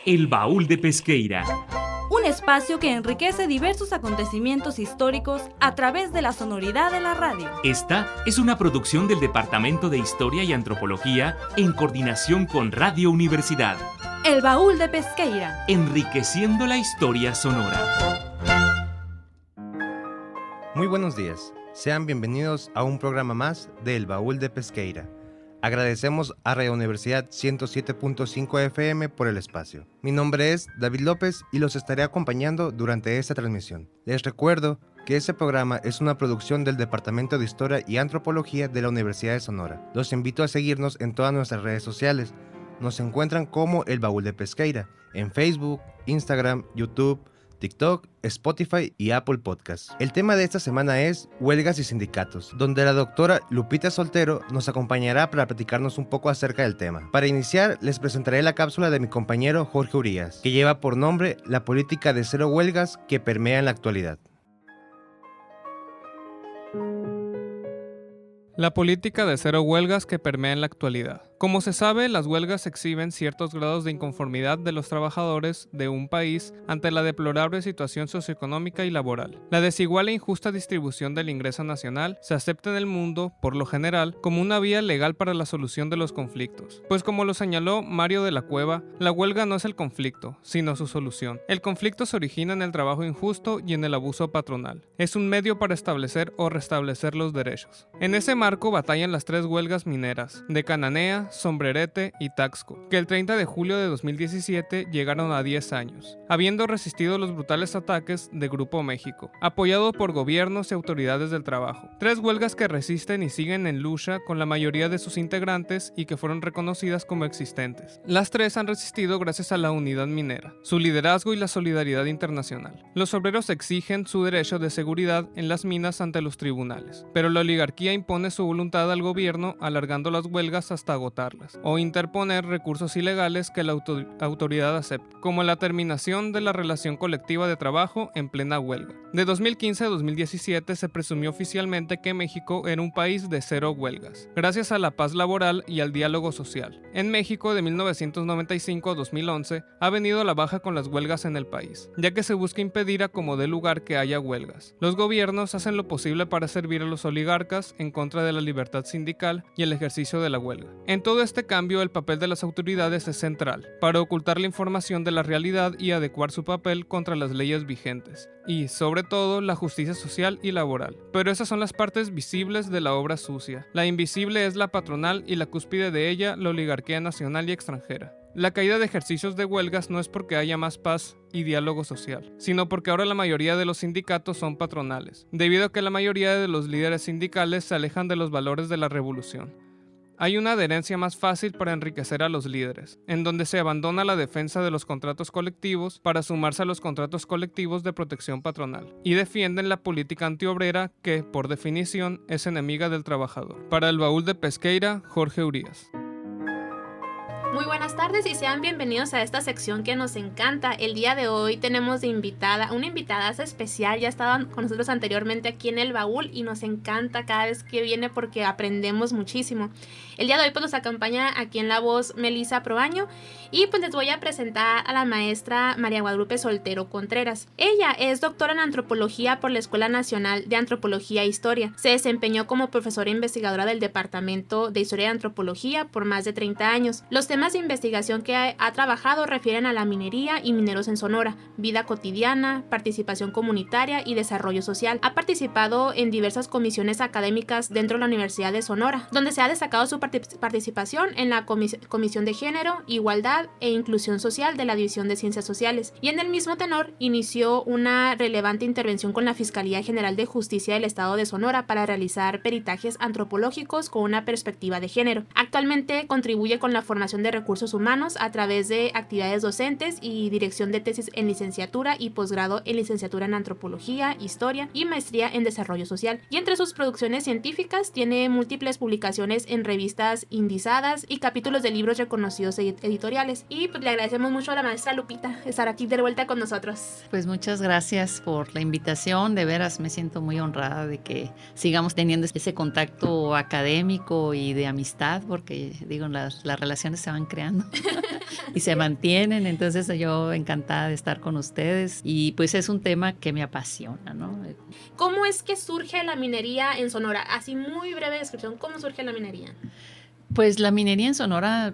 El Baúl de Pesqueira. Un espacio que enriquece diversos acontecimientos históricos a través de la sonoridad de la radio. Esta es una producción del Departamento de Historia y Antropología en coordinación con Radio Universidad. El Baúl de Pesqueira. Enriqueciendo la historia sonora. Muy buenos días. Sean bienvenidos a un programa más de El Baúl de Pesqueira. Agradecemos a Radio Universidad 107.5 FM por el espacio. Mi nombre es David López y los estaré acompañando durante esta transmisión. Les recuerdo que este programa es una producción del Departamento de Historia y Antropología de la Universidad de Sonora. Los invito a seguirnos en todas nuestras redes sociales. Nos encuentran como El Baúl de Pesqueira en Facebook, Instagram, YouTube, TikTok, Spotify y Apple Podcasts. El tema de esta semana es huelgas y sindicatos, donde la doctora Lupita Soltero nos acompañará para platicarnos un poco acerca del tema. Para iniciar, les presentaré la cápsula de mi compañero Jorge Urías, que lleva por nombre La política de cero huelgas que permea en la actualidad. La política de cero huelgas que permea en la actualidad. Como se sabe, las huelgas exhiben ciertos grados de inconformidad de los trabajadores de un país ante la deplorable situación socioeconómica y laboral. La desigual e injusta distribución del ingreso nacional se acepta en el mundo, por lo general, como una vía legal para la solución de los conflictos. Pues como lo señaló Mario de la Cueva, la huelga no es el conflicto, sino su solución. El conflicto se origina en el trabajo injusto y en el abuso patronal. Es un medio para establecer o restablecer los derechos. En ese marco batallan las tres huelgas mineras, de Cananea, Sombrerete y Taxco, que el 30 de julio de 2017 llegaron a 10 años, habiendo resistido los brutales ataques de Grupo México, apoyado por gobiernos y autoridades del trabajo. Tres huelgas que resisten y siguen en lucha con la mayoría de sus integrantes y que fueron reconocidas como existentes. Las tres han resistido gracias a la unidad minera, su liderazgo y la solidaridad internacional. Los obreros exigen su derecho de seguridad en las minas ante los tribunales, pero la oligarquía impone su voluntad al gobierno alargando las huelgas hasta agotarlas o interponer recursos ilegales que la autoridad acepte, como la terminación de la relación colectiva de trabajo en plena huelga. De 2015 a 2017 se presumió oficialmente que México era un país de cero huelgas, gracias a la paz laboral y al diálogo social. En México, de 1995 a 2011, ha venido a la baja con las huelgas en el país, ya que se busca impedir a como dé lugar que haya huelgas. Los gobiernos hacen lo posible para servir a los oligarcas en contra de la libertad sindical y el ejercicio de la huelga. En todo este cambio, el papel de las autoridades es central, para ocultar la información de la realidad y adecuar su papel contra las leyes vigentes, y, sobre todo, la justicia social y laboral. Pero esas son las partes visibles de la obra sucia. La invisible es la patronal y la cúspide de ella, la oligarquía nacional y extranjera. La caída de ejercicios de huelgas no es porque haya más paz y diálogo social, sino porque ahora la mayoría de los sindicatos son patronales, debido a que la mayoría de los líderes sindicales se alejan de los valores de la revolución. Hay una adherencia más fácil para enriquecer a los líderes, en donde se abandona la defensa de los contratos colectivos para sumarse a los contratos colectivos de protección patronal, y defienden la política antiobrera que, por definición, es enemiga del trabajador. Para el Baúl de Pesqueira, Jorge Urías. Muy buenas tardes y sean bienvenidos a esta sección que nos encanta. El día de hoy tenemos de invitada, una invitada especial, ya estaban con nosotros anteriormente aquí en El Baúl y nos encanta cada vez que viene porque aprendemos muchísimo. El día de hoy pues nos acompaña aquí en la voz Melissa Proaño y pues les voy a presentar a la maestra María Guadalupe Soltero Contreras. Ella es doctora en antropología por la Escuela Nacional de Antropología e Historia. Se desempeñó como profesora investigadora del Departamento de Historia y Antropología por más de 30 años. Los temas de investigación que ha trabajado refieren a la minería y mineros en Sonora, vida cotidiana, participación comunitaria y desarrollo social. Ha participado en diversas comisiones académicas dentro de la Universidad de Sonora, donde se ha destacado su participación en la Comisión de Género, Igualdad e Inclusión Social de la División de Ciencias Sociales. Y en el mismo tenor, inició una relevante intervención con la Fiscalía General de Justicia del Estado de Sonora para realizar peritajes antropológicos con una perspectiva de género. Actualmente contribuye con la formación de recursos humanos a través de actividades docentes y dirección de tesis en licenciatura y posgrado en licenciatura en antropología, historia y maestría en desarrollo social. Y entre sus producciones científicas tiene múltiples publicaciones en revistas indizadas y capítulos de libros reconocidos editoriales. Y pues le agradecemos mucho a la maestra Lupita estar aquí de vuelta con nosotros. Pues muchas gracias por la invitación, de veras me siento muy honrada de que sigamos teniendo ese contacto académico y de amistad, porque digo, las relaciones se van van creando y se mantienen. Entonces yo encantada de estar con ustedes y pues es un tema que me apasiona, ¿no? ¿Cómo es que surge la minería en Sonora? Así muy breve descripción, ¿cómo surge la minería? Pues la minería en Sonora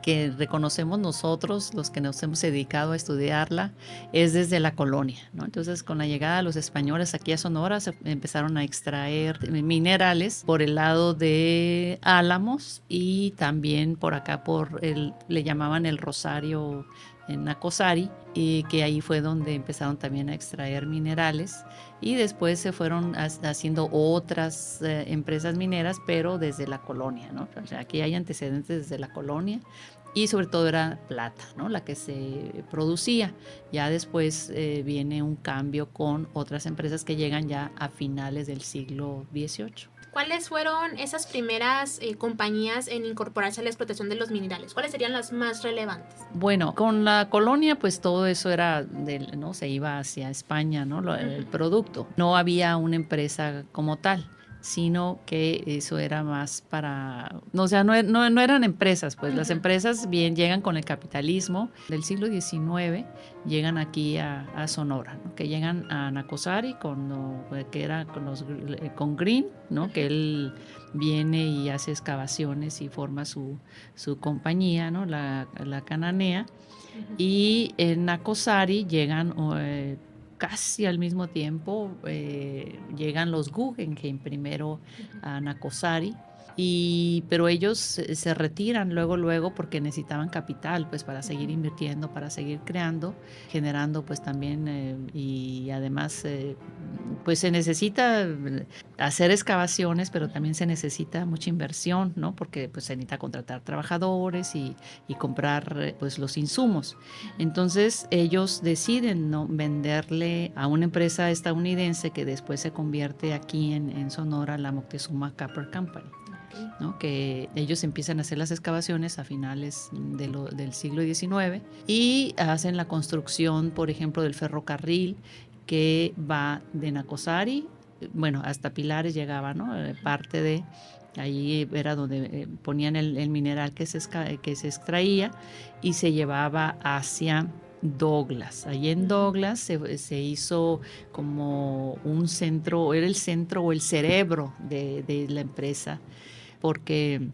que reconocemos nosotros, los que nos hemos dedicado a estudiarla, es desde la colonia, ¿no? Entonces, con la llegada de los españoles aquí a Sonora, se empezaron a extraer minerales por el lado de Álamos y también por acá, le llamaban el Rosario en Nacozari, y que ahí fue donde empezaron también a extraer minerales y después se fueron haciendo otras empresas mineras, pero desde la colonia, ¿no? O sea, aquí hay antecedentes desde la colonia y sobre todo era plata, ¿no? La que se producía. Ya después viene un cambio con otras empresas que llegan ya a finales del siglo XVIII. ¿Cuáles fueron esas primeras compañías en incorporarse a la explotación de los minerales? ¿Cuáles serían las más relevantes? Bueno, con la colonia pues todo eso era, ¿no? Se iba hacia España, ¿no? El producto. No había una empresa como tal, sino que eso era más para, o sea, no eran empresas, pues las empresas bien llegan con el capitalismo del siglo XIX, llegan aquí a Sonora, ¿no? Que llegan a Nacozari con Green, ¿no? Que él viene y hace excavaciones y forma su compañía, ¿no? La Cananea, y en Nacozari llegan casi al mismo tiempo llegan los Guggenheim primero a Nacozari, pero ellos se retiran luego porque necesitaban capital pues para seguir invirtiendo, para seguir creando, generando pues también y además pues se necesita hacer excavaciones, pero también se necesita mucha inversión, ¿no? Porque pues se necesita contratar trabajadores y comprar pues los insumos. Entonces ellos deciden, ¿no?, venderle a una empresa estadounidense que después se convierte aquí en Sonora, la Moctezuma Copper Company, ¿no? Que ellos empiezan a hacer las excavaciones a finales del siglo XIX y hacen la construcción, por ejemplo, del ferrocarril que va de Nacozari, bueno, hasta Pilares llegaba, ¿no? Parte de ahí era donde ponían el mineral que se extraía y se llevaba hacia Douglas. Allí en Douglas se hizo como un centro, era el centro o el cerebro de la empresa, porque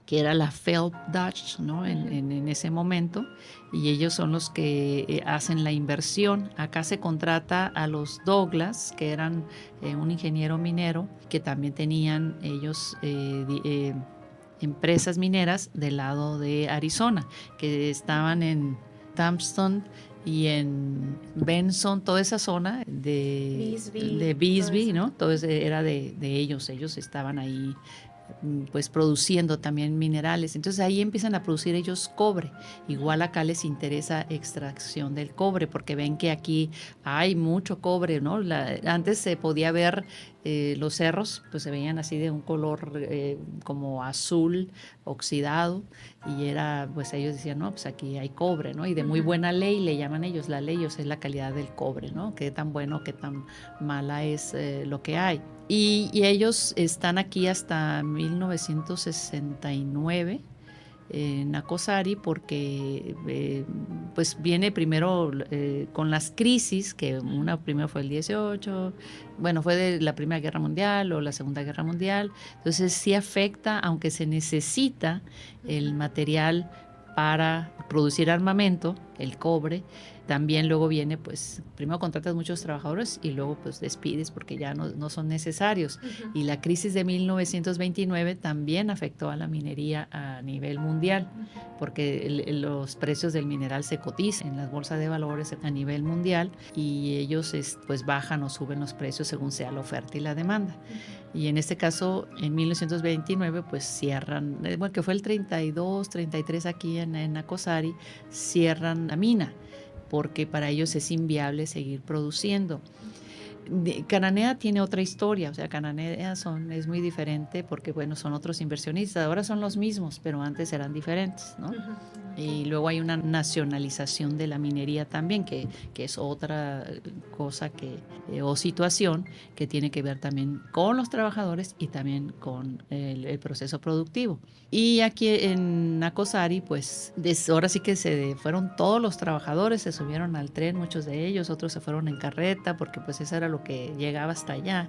que era la Phelps Dodge, ¿no? En ese momento, y ellos son los que hacen la inversión. Acá se contrata a los Douglas, que eran un ingeniero minero, que también tenían ellos empresas mineras del lado de Arizona, que estaban en Thompson y en Benson, toda esa zona de Bisbee, ¿no? Todo era de ellos estaban ahí pues produciendo también minerales. Entonces ahí empiezan a producir ellos cobre. Igual acá les interesa extracción del cobre porque ven que aquí hay mucho cobre, ¿no? Antes se podía ver los cerros, pues se veían así de un color como azul oxidado, y era, pues ellos decían, no, pues aquí hay cobre, ¿no? Y de muy buena ley, le llaman ellos, la ley, o sea, es la calidad del cobre, ¿no? Qué tan bueno, qué tan mala es lo que hay. Y ellos están aquí hasta 1969 en Nacozari porque pues viene primero con las crisis, que una primero fue el 18, bueno, fue de la Primera Guerra Mundial o la Segunda Guerra Mundial, entonces sí afecta, aunque se necesita el material para producir armamento, el cobre. También luego viene, pues, primero contratas muchos trabajadores y luego pues despides porque ya no son necesarios. Y la crisis de 1929 también afectó a la minería a nivel mundial, porque los precios del mineral se cotizan en las bolsas de valores a nivel mundial y ellos pues bajan o suben los precios según sea la oferta y la demanda. Y en este caso, en 1929, pues cierran, bueno, que fue el 32, 33 aquí en Nacozari, cierran la mina, porque para ellos es inviable seguir produciendo. Cananea tiene otra historia, o sea, Cananea es muy diferente porque, bueno, son otros inversionistas, ahora son los mismos, pero antes eran diferentes, ¿no? Y luego hay una nacionalización de la minería también, que es otra cosa o situación que tiene que ver también con los trabajadores y también con el proceso productivo. Y aquí en Nacozari, pues ahora sí que se fueron todos los trabajadores, se subieron al tren, muchos de ellos, otros se fueron en carreta, porque pues eso era lo que llegaba hasta allá.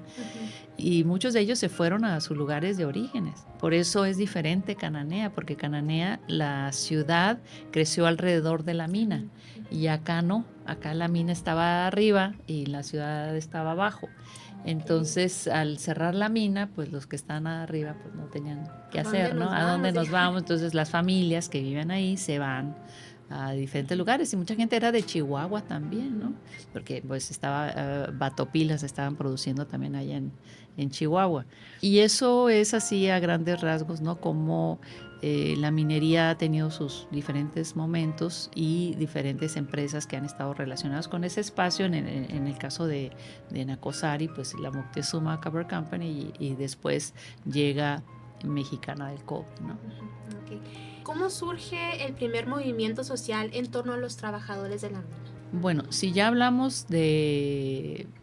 Y muchos de ellos se fueron a sus lugares de orígenes. Por eso es diferente Cananea, porque Cananea, la ciudad, creció alrededor de la mina. Y acá no, acá la mina estaba arriba y la ciudad estaba abajo. Entonces, al cerrar la mina, pues los que están arriba pues no tenían qué hacer, ¿no? ¿A dónde nos vamos? Entonces, las familias que viven ahí se van a diferentes lugares, y mucha gente era de Chihuahua también, ¿no? Porque pues batopilas estaban produciendo también allá en Chihuahua. Y eso es así a grandes rasgos, ¿no? Como la minería ha tenido sus diferentes momentos y diferentes empresas que han estado relacionadas con ese espacio. En el caso de Nacozari, pues la Moctezuma Copper Company, y después llega Mexicana del Cobre, ¿no? Okay. ¿Cómo surge el primer movimiento social en torno a los trabajadores de la mina? Bueno, si ya hablamos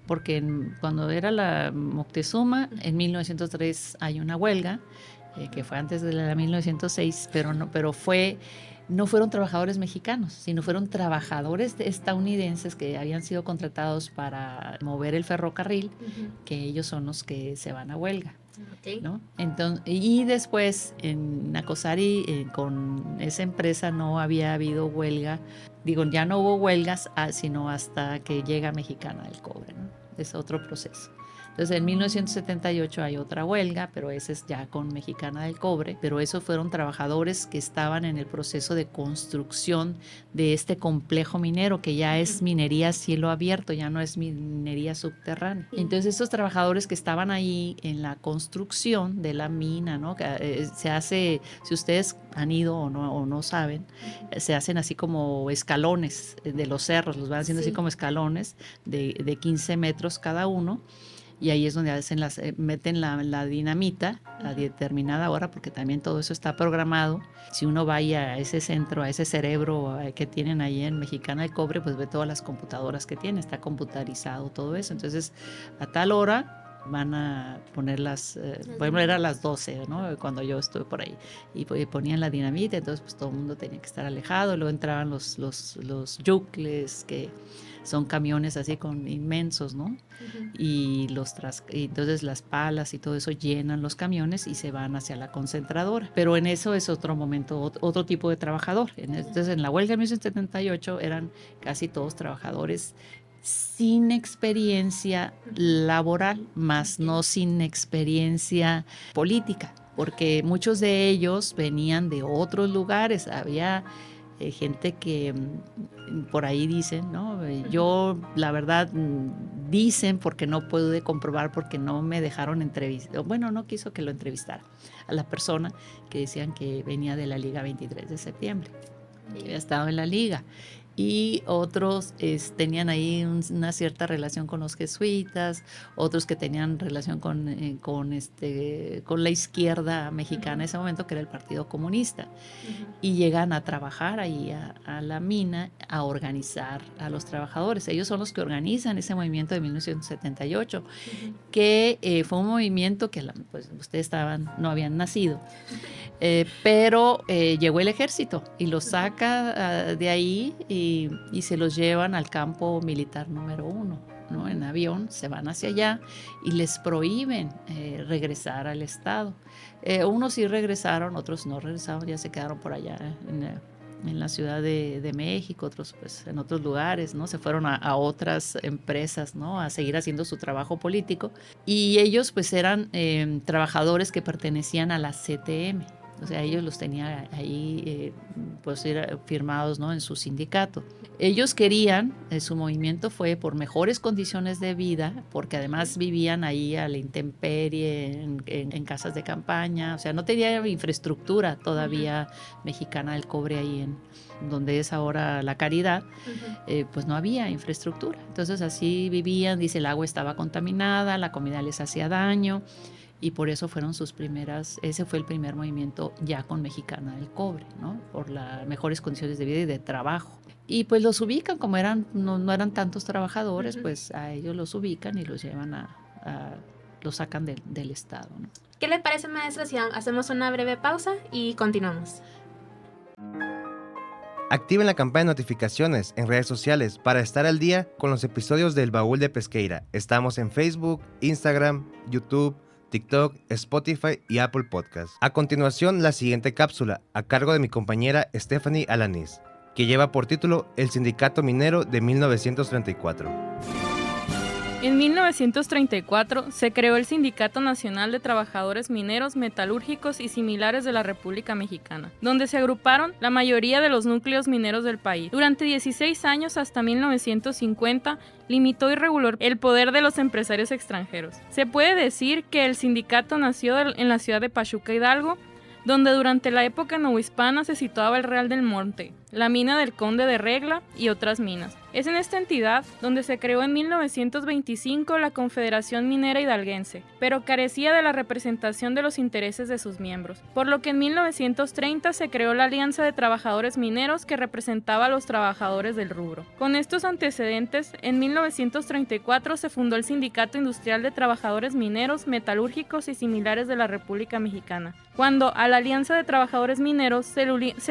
porque cuando era la Moctezuma, en 1903 hay una huelga, que fue antes de la 1906, pero no fueron trabajadores mexicanos, sino fueron trabajadores estadounidenses que habían sido contratados para mover el ferrocarril, que ellos son los que se van a huelga. Okay. ¿No? Entonces, y después en Nacozari, con esa empresa no había habido huelga, ya no hubo huelgas sino hasta que llega Mexicana del Cobre, ¿no? Es otro proceso. Entonces, en 1978 hay otra huelga, pero esa es ya con Mexicana del Cobre, pero esos fueron trabajadores que estaban en el proceso de construcción de este complejo minero, que ya es minería a cielo abierto, ya no es minería subterránea. Entonces, estos trabajadores que estaban ahí en la construcción de la mina, ¿no? Se hace, si ustedes han ido o no saben, se hacen así como escalones de los cerros, los van haciendo así como escalones de 15 metros cada uno. Y ahí es donde meten la dinamita a determinada hora, porque también todo eso está programado. Si uno va ahí a ese centro, a ese cerebro que tienen ahí en Mexicana del Cobre, pues ve todas las computadoras que tiene, está computarizado todo eso. Entonces, a tal hora van a poner por ejemplo, era a las 12, ¿no? Cuando yo estuve por ahí, y ponían la dinamita, entonces pues todo el mundo tenía que estar alejado. Luego entraban los yucles, que son camiones así inmensos, ¿no? Y entonces las palas y todo eso llenan los camiones y se van hacia la concentradora. Pero en eso es otro momento, otro tipo de trabajador. Entonces, en la huelga de 1978 eran casi todos trabajadores sin experiencia laboral, más no sin experiencia política, porque muchos de ellos venían de otros lugares. Había gente que por ahí dicen, ¿no? Yo, la verdad, dicen, porque no pude comprobar, porque no me dejaron entrevistar, bueno, no quiso que lo entrevistara a la persona, que decían que venía de la Liga 23 de septiembre, que había estado en la Liga. Y otros tenían ahí una cierta relación con los jesuitas, otros que tenían relación con la izquierda mexicana en ese momento, que era el Partido Comunista. Y llegan a trabajar ahí a la mina, a organizar a los trabajadores. Ellos son los que organizan ese movimiento de 1978, que fue un movimiento que pues, ustedes no habían nacido. Pero llegó el ejército y los saca de ahí y se los llevan al campo militar número 1, ¿no? En avión, se van hacia allá y les prohíben regresar al estado. Unos sí regresaron, otros no regresaron, ya se quedaron por allá en la Ciudad de México, otros pues en otros lugares, ¿no? Se fueron a otras empresas, ¿no? A seguir haciendo su trabajo político. Y ellos pues eran trabajadores que pertenecían a la CTM. O sea, ellos los tenían ahí pues firmados, ¿no? En su sindicato. Ellos querían, su movimiento fue por mejores condiciones de vida, porque además vivían ahí a la intemperie, en casas de campaña. O sea, no tenía infraestructura todavía Mexicana del Cobre ahí en donde es ahora La Caridad, pues no había infraestructura. Entonces así vivían, dice, el agua estaba contaminada, la comida les hacía daño. y por eso ese fue el primer movimiento ya con Mexicana del Cobre, ¿no? Por las mejores condiciones de vida y de trabajo. Y pues los ubican, como no eran tantos trabajadores, pues a ellos los ubican y los llevan los sacan del estado, ¿no? ¿Qué le parece, maestra, si hacemos una breve pausa y continuamos? Activen la campana de notificaciones en redes sociales para estar al día con los episodios del Baúl de Pesqueira. Estamos en Facebook, Instagram, YouTube, TikTok, Spotify y Apple Podcast. A continuación, la siguiente cápsula, a cargo de mi compañera Stephanie Alanis, que lleva por título El Sindicato Minero de 1934. En 1934 se creó el Sindicato Nacional de Trabajadores Mineros, Metalúrgicos y Similares de la República Mexicana, donde se agruparon la mayoría de los núcleos mineros del país. Durante 16 años, hasta 1950, limitó y reguló el poder de los empresarios extranjeros. Se puede decir que el sindicato nació en la ciudad de Pachuca, Hidalgo, donde durante la época novohispana se situaba el Real del Monte, la mina del Conde de Regla y otras minas. Es en esta entidad donde se creó en 1925 la Confederación Minera Hidalguense, pero carecía de la representación de los intereses de sus miembros, por lo que en 1930 se creó la Alianza de Trabajadores Mineros que representaba a los trabajadores del rubro. Con estos antecedentes, en 1934 se fundó el Sindicato Industrial de Trabajadores Mineros, Metalúrgicos y Similares de la República Mexicana, cuando a la Alianza de Trabajadores Mineros se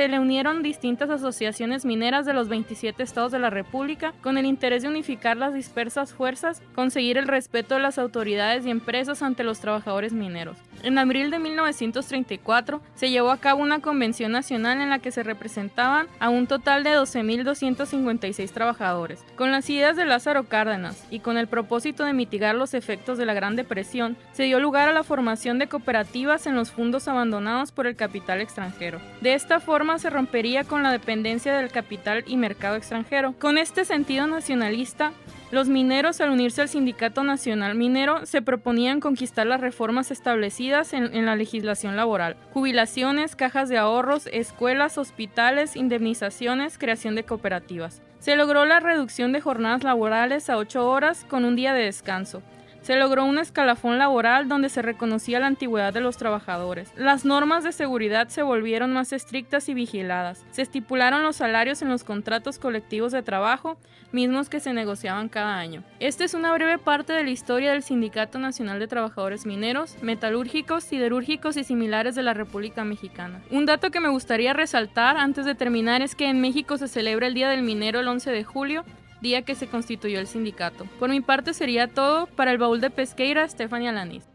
le unieron distintas asociaciones mineras de los 27 estados de la República con el interés de unificar las dispersas fuerzas, conseguir el respeto de las autoridades y empresas ante los trabajadores mineros. En abril de 1934 se llevó a cabo una convención nacional en la que se representaban a un total de 12.256 trabajadores. Con las ideas de Lázaro Cárdenas y con el propósito de mitigar los efectos de la Gran Depresión, se dio lugar a la formación de cooperativas en los fondos abandonados por el capital extranjero. De esta forma se rompería con la dependencia del capital y mercado extranjero. Con este sentido nacionalista, los mineros, al unirse al Sindicato Nacional Minero, se proponían conquistar las reformas establecidas en la legislación laboral: jubilaciones, cajas de ahorros, escuelas, hospitales, indemnizaciones, creación de cooperativas. Se logró la reducción de jornadas laborales a 8 horas con un día de descanso. Se logró un escalafón laboral donde se reconocía la antigüedad de los trabajadores. Las normas de seguridad se volvieron más estrictas y vigiladas. Se estipularon los salarios en los contratos colectivos de trabajo, mismos que se negociaban cada año. Esta es una breve parte de la historia del Sindicato Nacional de Trabajadores Mineros, Metalúrgicos, Siderúrgicos y Similares de la República Mexicana. Un dato que me gustaría resaltar antes de terminar es que en México se celebra el Día del Minero el 11 de julio, día que se constituyó el sindicato. Por mi parte sería todo. Para el Baúl de Pesqueira, Stephanie Alanis.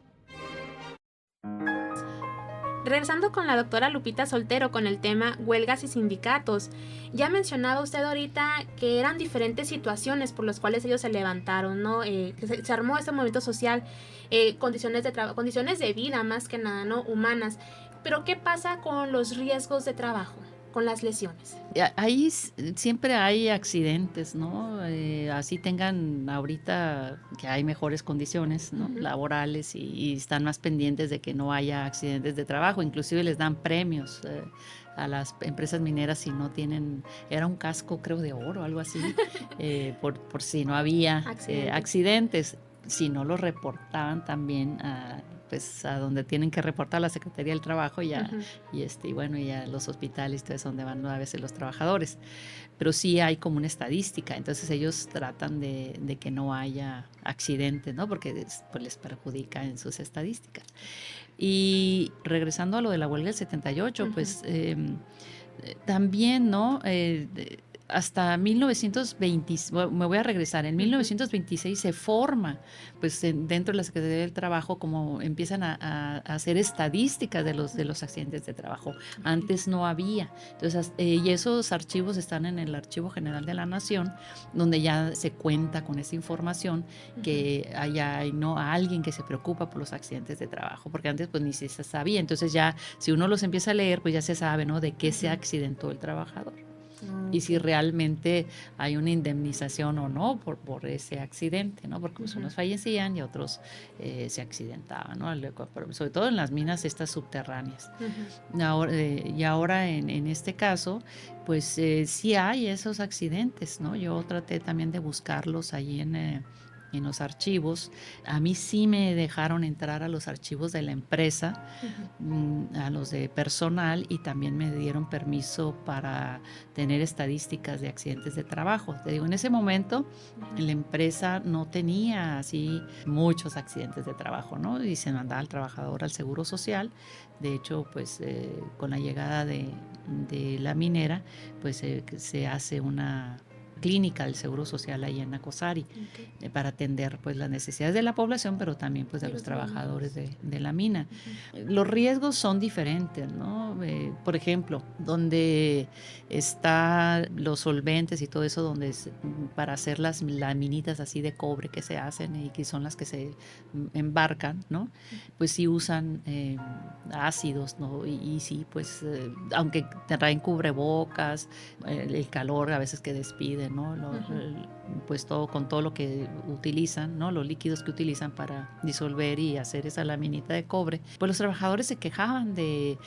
Regresando con la doctora Lupita Soltero con el tema huelgas y sindicatos, ya mencionaba usted ahorita que eran diferentes situaciones por las cuales ellos se levantaron, ¿no? Que se armó este movimiento social, condiciones de vida más que nada, ¿no? Humanas. Pero ¿qué pasa con los riesgos de trabajo? Con las lesiones. Ahí siempre hay accidentes, ¿no? Así tengan ahorita que hay mejores condiciones, ¿no? Laborales y están más pendientes de que no haya accidentes de trabajo. Inclusive les dan premios a las empresas mineras si no tienen, era un casco creo de oro, algo así, por si no había accidentes. Si no lo reportaban también pues a donde tienen que reportar la Secretaría del Trabajo ya, y bueno, ya los hospitales, todo es donde van a veces los trabajadores, pero sí hay como una estadística, entonces ellos tratan de que no haya accidentes, ¿no? Porque pues les perjudica en sus estadísticas. Y regresando a lo de la huelga del 78, pues también, ¿no? Hasta 1920, me voy a regresar, en 1926 se forma pues dentro de la Secretaría del Trabajo, como empiezan a hacer estadísticas de los accidentes de trabajo. Antes no había, entonces, y esos archivos están en el Archivo General de la Nación, donde ya se cuenta con esa información, que hay alguien que se preocupa por los accidentes de trabajo, porque antes pues ni se sabía, entonces ya si uno los empieza a leer, pues ya se sabe, ¿no? De qué se accidentó el trabajador. Y si realmente hay una indemnización o no por ese accidente, ¿no? Porque pues unos fallecían y otros se accidentaban, ¿no? Sobre todo en las minas estas subterráneas. Y ahora en este caso, pues sí hay esos accidentes, ¿no? Yo traté también de buscarlos allí en los archivos. A mí sí me dejaron entrar a los archivos de la empresa, a los de personal, y también me dieron permiso para tener estadísticas de accidentes de trabajo. Te digo, en ese momento la empresa no tenía así muchos accidentes de trabajo, ¿no? Y se mandaba al trabajador al Seguro Social. De hecho, pues con la llegada de la minera, pues se hace una clínica del Seguro Social ahí en Nacosari, para atender pues las necesidades de la población, pero también pues de los trabajadores de la mina. Los riesgos son diferentes, ¿no? Por ejemplo, donde están los solventes y todo eso, donde para hacer las minitas así de cobre que se hacen y que son las que se embarcan, ¿no? Pues sí usan ácidos, ¿no? Y sí, pues aunque traen cubrebocas, el calor a veces que despiden, ¿no? Pues con todo lo que utilizan, ¿no? Los líquidos que utilizan para disolver y hacer esa laminita de cobre. Pues los trabajadores se quejaban de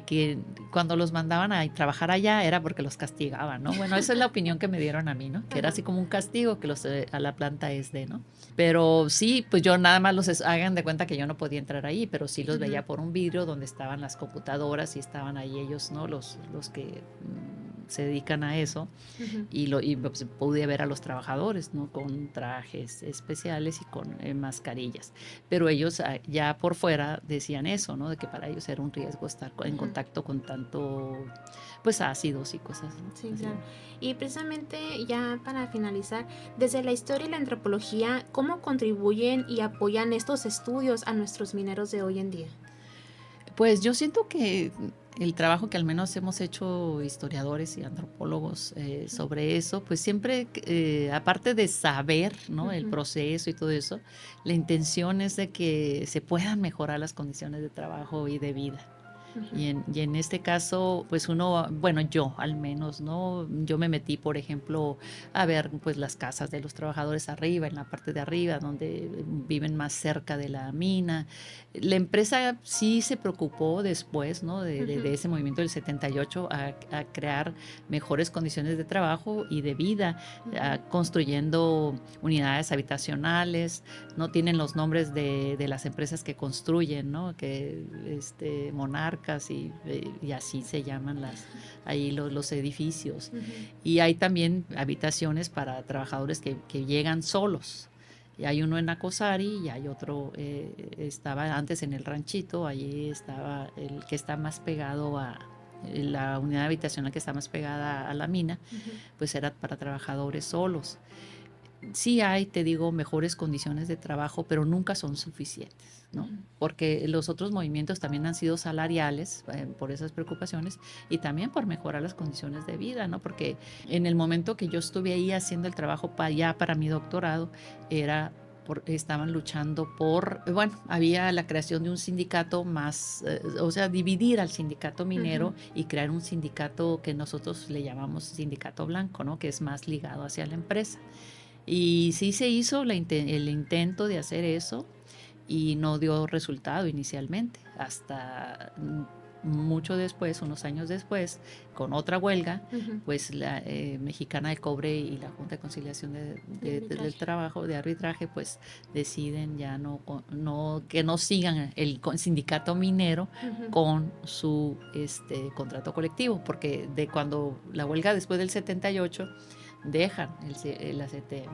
que cuando los mandaban a trabajar allá era porque los castigaban, ¿no? Bueno, esa es la opinión que me dieron a mí, ¿no? Que era así como un castigo que a la planta ¿no? Pero sí, pues yo nada más hagan de cuenta que yo no podía entrar ahí, pero sí los veía por un vidrio donde estaban las computadoras y estaban ahí ellos, ¿no? Los que se dedican a eso, y pues, pude ver a los trabajadores, ¿no? Con trajes especiales y con mascarillas, pero ellos ya por fuera decían eso, ¿no? De que para ellos era un riesgo estar en contacto con tanto pues ácidos y cosas, ¿no? Sí, claro. Y precisamente ya para finalizar, desde la historia y la antropología, ¿cómo contribuyen y apoyan estos estudios a nuestros mineros de hoy en día? Pues yo siento que el trabajo que al menos hemos hecho historiadores y antropólogos sobre eso, pues siempre, aparte de saber, ¿no? El proceso y todo eso, la intención es de que se puedan mejorar las condiciones de trabajo y de vida. Y en este caso, pues yo al menos, ¿no? Yo me metí, por ejemplo, a ver pues las casas de los trabajadores arriba, en la parte de arriba, donde viven más cerca de la mina. La empresa sí se preocupó después, ¿no? De ese movimiento del 78 a crear mejores condiciones de trabajo y de vida, construyendo unidades habitacionales, ¿no? Tienen los nombres de las empresas que construyen, ¿no? Que Monarca, y así se llaman ahí los edificios. Y hay también habitaciones para trabajadores que llegan solos. Y hay uno en Nacosari y hay otro, estaba antes en el ranchito, allí estaba el que está más pegado a la unidad habitacional que está más pegada a la mina, pues era para trabajadores solos. Sí hay, te digo, mejores condiciones de trabajo, pero nunca son suficientes, ¿no? Porque los otros movimientos también han sido salariales por esas preocupaciones y también por mejorar las condiciones de vida, ¿no? Porque en el momento que yo estuve ahí haciendo el trabajo para mi doctorado, estaban luchando había la creación de un sindicato más, dividir al sindicato minero y crear un sindicato que nosotros le llamamos sindicato blanco, ¿no? Que es más ligado hacia la empresa. Y sí se hizo el intento de hacer eso y no dio resultado inicialmente, hasta mucho después, unos años después, con otra huelga, pues la Mexicana del Cobre y la Junta de Conciliación del Trabajo, de arbitraje, pues deciden ya que no sigan el sindicato minero con su contrato colectivo, porque de cuando la huelga después del 78 dejan el ACTM,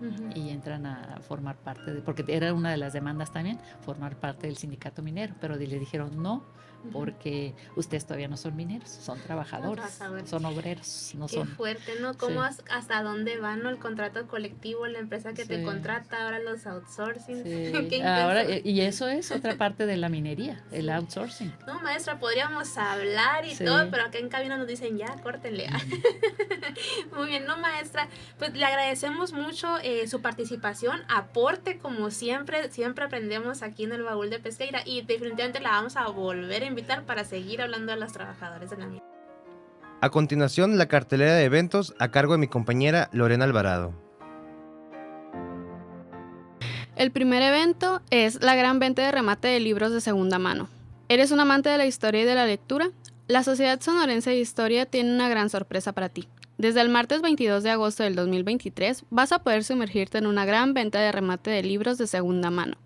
¿no? Y entran a formar parte porque era una de las demandas también, formar parte del sindicato minero, pero le dijeron no, porque ustedes todavía no son mineros, son trabajadores, son obreros. Qué fuerte, ¿no? ¿Cómo hasta dónde va, ¿no? El contrato colectivo, la empresa que te contrata, ahora los outsourcing. Sí. Ahora, y eso es otra parte de la minería, el outsourcing. No, maestra, podríamos hablar y todo, pero acá en cabina nos dicen ya, córtenle. Muy bien, no, maestra, pues le agradecemos mucho su participación, aporte como siempre aprendemos aquí en el Baúl de Pesqueira, y definitivamente la vamos a volver a invitar para seguir hablando de los trabajadores de la mina. A continuación, la cartelera de eventos a cargo de mi compañera Lorena Alvarado. El primer evento es la gran venta de remate de libros de segunda mano. ¿Eres un amante de la historia y de la lectura? la Sociedad Sonorense de Historia tiene una gran sorpresa para ti. Desde el martes 22 de agosto del 2023 vas a poder sumergirte en una gran venta de remate de libros de segunda mano.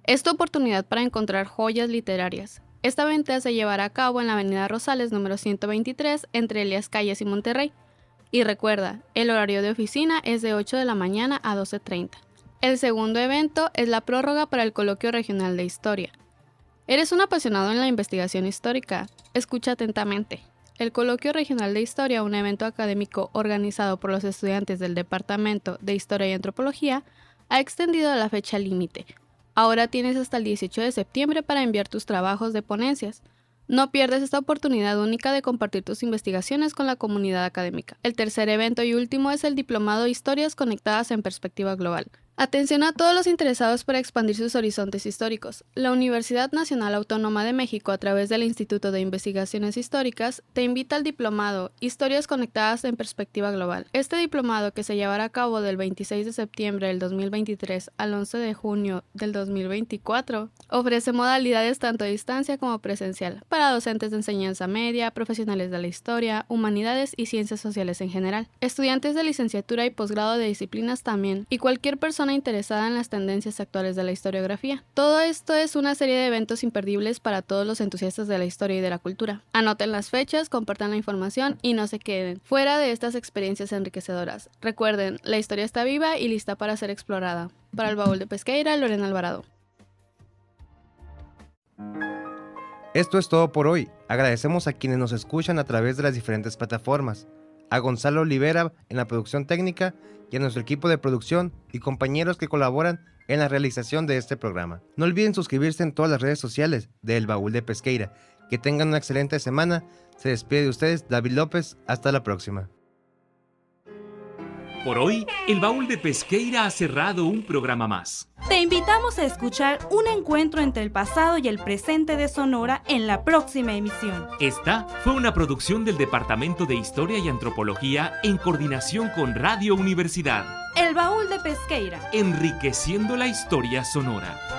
Es tu oportunidad para encontrar joyas literarias. Esta venta se llevará a cabo en la Avenida Rosales número 123 entre Elías Calles y Monterrey. Y recuerda, el horario de oficina es de 8 de la mañana a 12:30. El segundo evento es la prórroga para el Coloquio Regional de Historia. ¿Eres un apasionado en la investigación histórica? Escucha atentamente. El Coloquio Regional de Historia, un evento académico organizado por los estudiantes del Departamento de Historia y Antropología, ha extendido la fecha límite. Ahora tienes hasta el 18 de septiembre para enviar tus trabajos de ponencias. No pierdas esta oportunidad única de compartir tus investigaciones con la comunidad académica. El tercer evento y último es el Diplomado Historias Conectadas en Perspectiva Global. Atención a todos los interesados para expandir sus horizontes históricos. La Universidad Nacional Autónoma de México, a través del Instituto de Investigaciones Históricas, te invita al Diplomado Historias Conectadas en Perspectiva Global. Este diplomado, que se llevará a cabo del 26 de septiembre del 2023 al 11 de junio del 2024, ofrece modalidades tanto a distancia como presencial, para docentes de enseñanza media, profesionales de la historia, humanidades y ciencias sociales en general, estudiantes de licenciatura y posgrado de disciplinas también, y cualquier persona interesada en las tendencias actuales de la historiografía. Todo esto es una serie de eventos imperdibles para todos los entusiastas de la historia y de la cultura. Anoten las fechas, compartan la información y no se queden fuera de estas experiencias enriquecedoras. Recuerden, la historia está viva y lista para ser explorada. Para el Baúl de Pesqueira, Lorena Alvarado. Esto es todo por hoy. Agradecemos a quienes nos escuchan a través de las diferentes plataformas, a Gonzalo Olivera en la producción técnica y a nuestro equipo de producción y compañeros que colaboran en la realización de este programa. No olviden suscribirse en todas las redes sociales de El Baúl de Pesqueira. Que tengan una excelente semana. Se despide de ustedes David López. Hasta la próxima. Por hoy, El Baúl de Pesqueira ha cerrado un programa más. Te invitamos a escuchar un encuentro entre el pasado y el presente de Sonora en la próxima emisión. Esta fue una producción del Departamento de Historia y Antropología en coordinación con Radio Universidad. El Baúl de Pesqueira. Enriqueciendo la historia sonora.